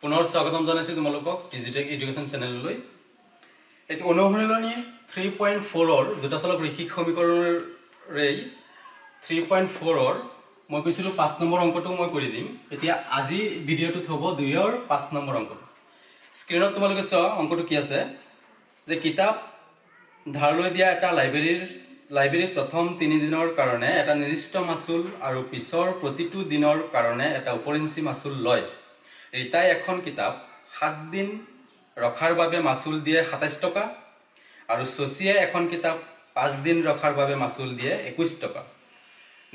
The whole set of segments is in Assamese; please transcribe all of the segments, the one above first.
পুনৰ স্বাগতম জনাইছোঁ তোমালোকক ডিজিটেক এডুকেশ্যন চেনেললৈ। এইটো অনুশীলনী 3.4 দুটা চলক ৰৈখিক সমীকৰণৰেই 3.4 মই কৈছিলোঁ 5 নম্বৰ অংকটো মই কৰি দিম। এতিয়া আজি ভিডিঅ'টোত হ'ব 2 ৰ 5 নম্বৰ অংকটো। স্ক্ৰীনত তোমালোকে চোৱা অংকটো কি আছে যে কিতাপ ধাৰলৈ দিয়া এটা লাইব্ৰেৰীত প্ৰথম 3 দিনৰ কাৰণে এটা নিৰ্দিষ্ট মাচুল আৰু পিছৰ প্ৰতিটো দিনৰ কাৰণে এটা উপৰিঞ্চি মাচুল লয়। ৰীতাই এখন কিতাপ 7 দিন ৰখাৰ বাবে মাচুল দিয়ে 27 টকা আৰু শশীয়ে এখন কিতাপ 5 দিন ৰখাৰ বাবে মাচুল দিয়ে 21 টকা।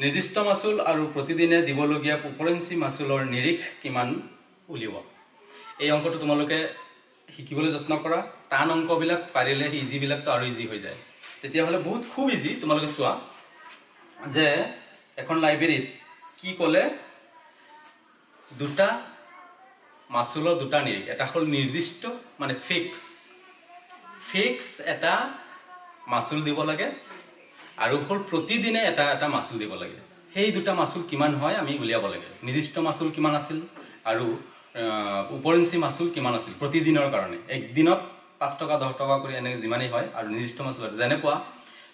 নিৰ্দিষ্ট মাচুল আৰু প্ৰতিদিনে দিবলগীয়া উপৰিঞ্চি মাচুলৰ নিৰিখ কিমান উলিওৱা। এই অংকটো তোমালোকে শিকিবলৈ যত্ন কৰা। টান অংকবিলাক পাৰিলে ইজিবিলাকতো আৰু ইজি হৈ যায়। তেতিয়াহ'লে বহুত খুব ইজি। তোমালোকে চোৱা যে এখন লাইব্ৰেৰীত কি ক'লে দুটা মাচুলৰ দুটা নিৰিখ, এটা হ'ল নিৰ্দিষ্ট মানে ফিক্স এটা মাচুল দিব লাগে আৰু হ'ল প্ৰতিদিনে এটা মাচুল দিব লাগে। সেই দুটা মাচুল কিমান হয় আমি উলিয়াব লাগে। নিৰ্দিষ্ট মাচুল কিমান আছিল আৰু উপৰিঞ্চি মাচুল কিমান আছিল প্ৰতিদিনৰ কাৰণে। একদিনত 5 টকা 10 টকা কৰি এনেকৈ যিমানেই হয় আৰু নিৰ্দিষ্ট মাচুল যেনেকুৱা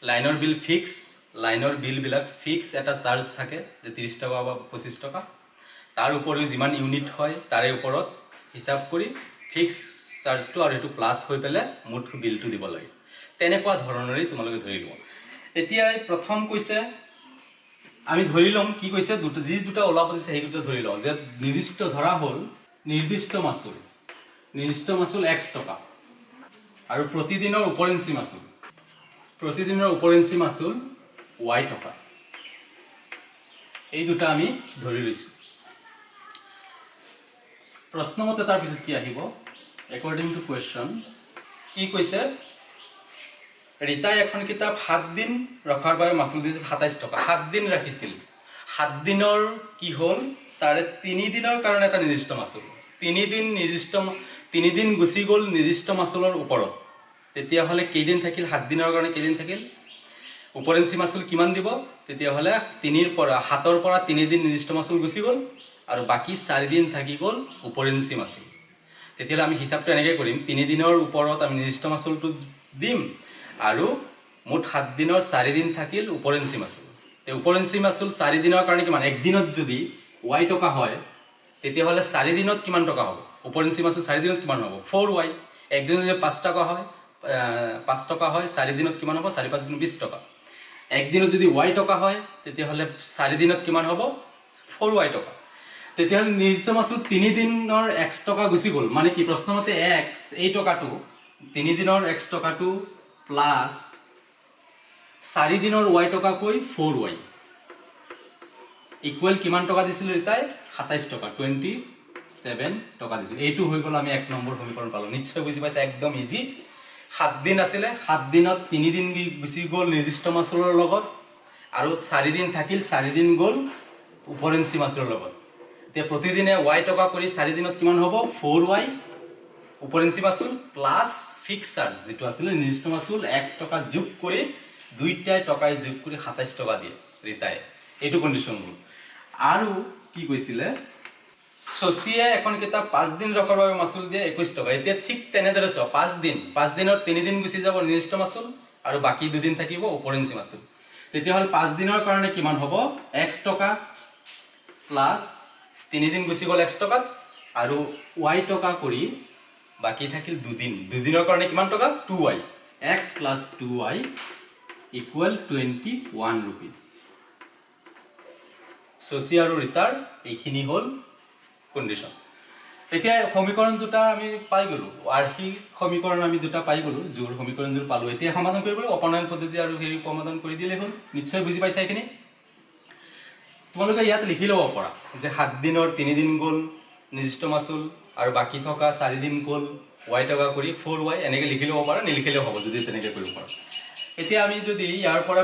লাইনৰ বিলবিলাক ফিক্স এটা চাৰ্জ থাকে যে 30 টকা বা 25 টকা। তাৰ উপৰিও যিমান ইউনিট হয় তাৰে ওপৰত হিচাপ কৰি ফিক্স চাৰ্জটো আৰু এইটো প্লাছ হৈ পেলাই মুঠ বিলটো দিব লাগে। তেনেকুৱা ধৰণৰেই তোমালোকে ধৰি লোৱা। এতিয়া প্ৰথম কৈছে আমি ধৰি ল'ম কি কৈছে যি দুটা ওলাব দিছে সেই দুটা ধৰি লওঁ যে নিৰ্দিষ্ট ধৰা হ'ল নিৰ্দিষ্ট মাচুল x টকা আৰু প্ৰতিদিনৰ উপৰিঞ্চি মাচুল y টকা। এই দুটা আমি ধৰি লৈছোঁ। প্ৰশ্নমতে তাৰ পিছত কি আহিব একৰ্ডিং টু কুৱেশ্যন কি কৈছে ৰীতাই এখন কিতাপ 7 দিন ৰখাৰ বাবে মাচুল দিছিল 27 টকা। 7 দিন ৰাখিছিল। 7 দিনৰ কি হ'ল তাৰে 3 দিনৰ কাৰণে এটা নিৰ্দিষ্ট মাচুল। 3 দিন গুচি গ'ল নিৰ্দিষ্ট মাচুলৰ ওপৰত। তেতিয়াহ'লে কেইদিন থাকিল 7 দিনৰ কাৰণে কেইদিন থাকিল উপৰিঞ্চি মাচুল কিমান দিব। তেতিয়াহ'লে 7ৰ পৰা 3 দিন নিৰ্দিষ্ট মাচুল গুচি গ'ল আৰু বাকী 4 দিন থাকি গ'ল উপৰিঞ্চি মাচুল। তেতিয়াহ'লে আমি হিচাপটো এনেকৈ কৰিম 3 দিনৰ ওপৰত আমি নিৰ্দিষ্ট মাচুলটো দিম আৰু মুঠ 7 দিনৰ 4 দিন থাকিল উপৰিঞ্চি মাচুল। উপৰিঞ্চি মাচুল 4 দিনৰ কাৰণে কিমান একদিনত যদি y টকা হয় তেতিয়াহ'লে 4 দিনত কিমান টকা হ'ব উপৰিঞ্চি মাচুল 4 দিনত কিমান হ'ব 4y। একদিনত যদি 5 টকা হয় 4 দিনত কিমান হ'ব 4 5 20 টকা। একদিনত যদি y টকা হয় তেতিয়াহ'লে 4 দিনত কিমান হ'ব 4y টকা। তেতিয়াহ'লে নিৰ্দিষ্ট মাচুল 3 দিনৰ x টকা গুচি গ'ল মানে কি প্ৰশ্নমতে x এই টকাটো 3 দিনৰ x টকাটো প্লাছ 4 দিনৰ y টকাকৈ 4y ইকুৱেল কিমান টকা দিছিল ৰীতাই 27 টকা 27 টকা দিছিল। এইটো হৈ গ'ল আমি 1 নম্বৰ সমীকৰণ পালোঁ। নিশ্চয় বুজি পাইছে একদম ইজি। 7 দিন আছিলে 7 দিনত 3 দিন গুচি গ'ল নিৰ্দিষ্ট মাচুলৰ লগত আৰু 4 দিন থাকিল 4 দিন গ'ল উপৰিঞ্চি মাচুলৰ লগত। এতিয়া প্ৰতিদিনে y টকা কৰি 4 দিনত কিমান হ'ব 4y উপৰিঞ্চি মাচুল প্লাছ ফিক্স চাৰ্জ যিটো আছিলে নিৰ্দিষ্ট মাচুল x টকা যোগ কৰি দুইটাই টকাই যোগ কৰি 27 টকা দিয়ে ৰীতাই। এইটো কণ্ডিশ্যন হ'ল। আৰু কি কৈছিলে শশীয়ে এখন কিতাপ 5 দিন ৰখাৰ বাবে মাচুল দিয়ে 21 টকা। এতিয়া ঠিক তেনেদৰে চোৱা 5 দিনত 3 দিন গুচি যাব নিৰ্দিষ্ট মাচুল আৰু বাকী 2 দিন থাকিব উপৰিঞ্চি মাচুল। তেতিয়াহ'লে 5 দিনৰ কাৰণে কিমান হ'ব x টকা প্লাছ 3 দিন গুচি গ'ল x টকাত আৰু y টকা কৰি বাকী থাকিল 2 দিন। 2 দিনৰ কাৰণে কিমান টকা 2y x plus 2y equal 21 rupees. Shashi আৰু ৰীতাৰ এইখিনি হ'ল কণ্ডিশ্যন। এতিয়া সমীকৰণ দুটা আমি পাই গ'লোঁ। আৰ্হিক সমীকৰণ আমি দুটা পাই গ'লোঁ। জোৰ সমীকৰণযোৰ পালোঁ। এতিয়া সমাধান কৰিবলৈ অপনয়ন পদ্ধতি আৰু হেৰি সমাধান কৰি দিলেই হ'ল। নিশ্চয় বুজি পাইছা এইখিনি। তোমালোকে ইয়াত লিখি ল'ব পৰা যে 7 দিনৰ 3 দিন গ'ল নিৰ্দিষ্ট মাচুল আৰু বাকী থকা 4 দিন গ'ল y টকা কৰি 4y এনেকৈ লিখি ল'ব পাৰা। নিলিখিলেও হ'ব যদি তেনেকৈ কৰিব পাৰা। এতিয়া আমি যদি ইয়াৰ পৰা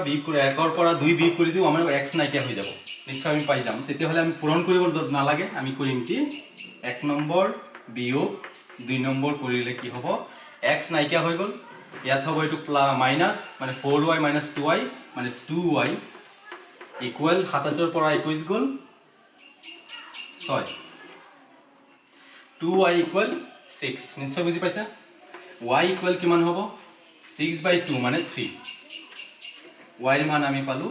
1ৰ পৰা 2 বিয়োগ কৰি দিওঁ আমাৰ x নাইকিয়া হৈ যাব। নিশ্চয় আমি পাই যাম। তেতিয়াহ'লে আমি পূৰণ কৰিব নালাগে। আমি কৰিম কি 1 নম্বৰ বিয়োগ 2 নম্বৰ কৰিলে কি হ'ব x নাইকিয়া হৈ গ'ল। ইয়াত হ'ব এইটো মাইনাছ মানে 4y মাইনাছ 2y মানে 2y ইকুৱেল 27ৰ পৰা 21 গ'ল 6। 2y ইকুৱেল 6 নিশ্চয় বুজি পাইছা y ইকুৱেল কিমান হ'ব 6/2 মানে 3 y ৰ মান আমি পালো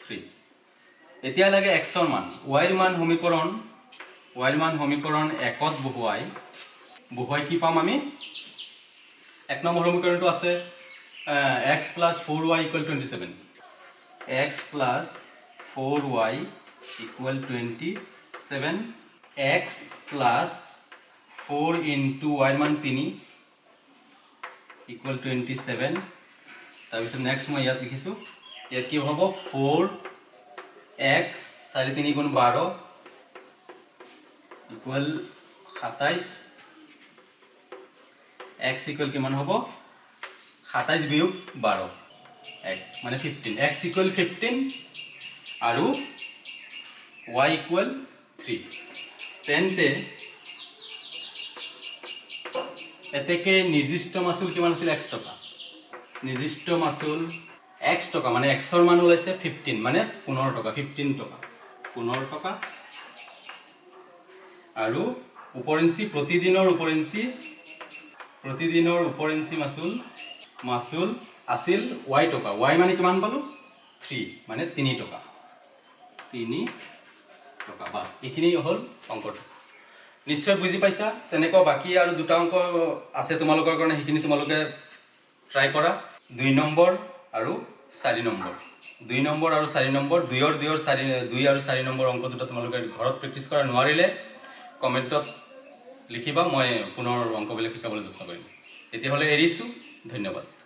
3 এতিয়া লাগে x ৰ মান y ৰ মান সমীকৰণ 1ত বহুৱাই কি পাম আমি 1 নম্বৰ সমীকৰণটো আছে x + 4y = 27 x + 4y = 27 x + 4 * y মান 3 = 27 তাৰপিছত নেক্সট মই ইয়াত লিখিছো ইয়াত কি হ'ব 4x 4 3 × 12 = 27 x = কিমান হ'ব 27 বিয়োগ 12 মানে 15 x = 15 আৰু y = 3 তেন্তে এতেকে নিৰ্দিষ্ট মাচুল কিমান আছিল x টকা নিৰ্দিষ্ট মাচুল x টকা মানে x ৰ মান ওলাইছে 15 মানে 15 টকা 15 টকা আৰু উপৰেঞ্চি প্ৰতিদিনৰ উপৰেঞ্চি মাচুল আছিল y টকা y মানে কিমান পালো 3 মানে 3 টকা বাস এইখিনি হ'ল অংকটো নিশ্চয় বুজি পাইছা তেনেকুৱা বাকি আৰু দুটা অংক আছে তোমালোকৰ কাৰণে সেইখিনি তোমালোকে ট্ৰাই কৰা 2 নম্বৰ আৰু 4 নম্বৰ 2 নম্বৰ আৰু 4 নম্বৰ 2 আৰু 4 নম্বৰ অংক দুটা তোমালোকে ঘৰত প্ৰেক্টিছ কৰা নোৱাৰিলে কমেন্টত লিখিবা মই পুনৰ অংকবিলাক শিকাবলৈ যত্ন কৰিম এতিয়া হলে এৰিছো ধন্যবাদ